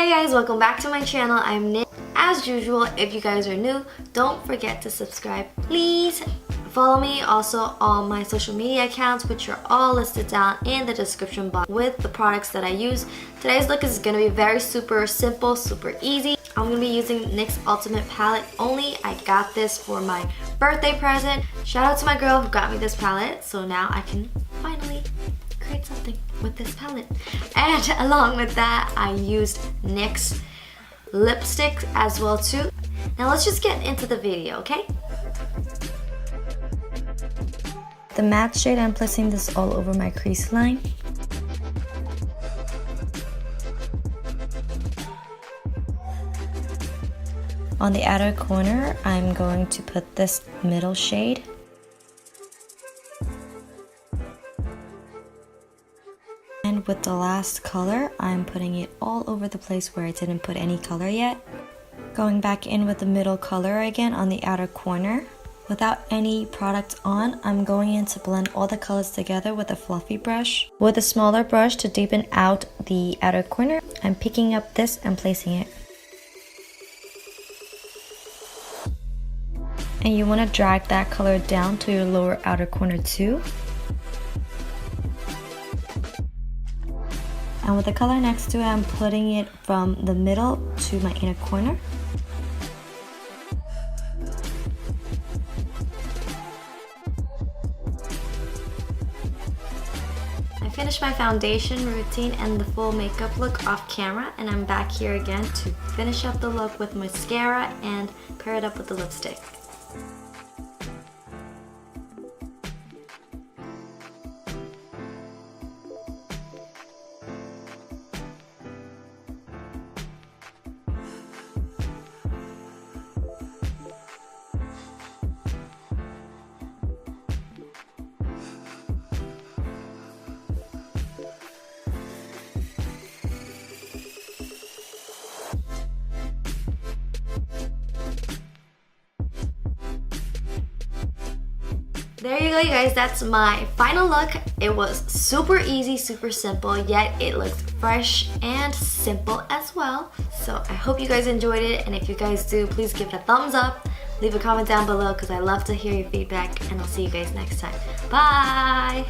Hey guys, welcome back to my channel. I'm Hnin. As usual, if you guys are new, don't forget to subscribe. Please follow me also on my social media accounts, which are all listed down in the description box with the products that I use. Today's look is going to be very super simple, super easy. I'm going to be using NYX Ultimate Palette only. I got this for my birthday present. Shout out to my girl who got me this palette, so now I can finally create something with this palette. And along with that, I used NYX lipstick as well too. Now let's just get into the video, okay? The matte shade, I'm placing this all over my crease line. On the outer corner, I'm going to put this middle shade. And with the last color, I'm putting it all over the place where I didn't put any color yet. Going back in with the middle color again on the outer corner. Without any product on, I'm going in to blend all the colors together with a fluffy brush. With a smaller brush to deepen out the outer corner, I'm picking up this and placing it. And you want to drag that color down to your lower outer corner too. And with the color next to it, I'm putting it from the middle to my inner corner. I finished my foundation routine and the full makeup look off camera, and I'm back here again to finish up the look with mascara and pair it up with the lipstick. There you go, you guys. That's my final look. It was super easy, super simple, yet it looked fresh and simple as well. So I hope you guys enjoyed it, and if you guys do, please give it a thumbs up. Leave a comment down below because I love to hear your feedback, and I'll see you guys next time. Bye!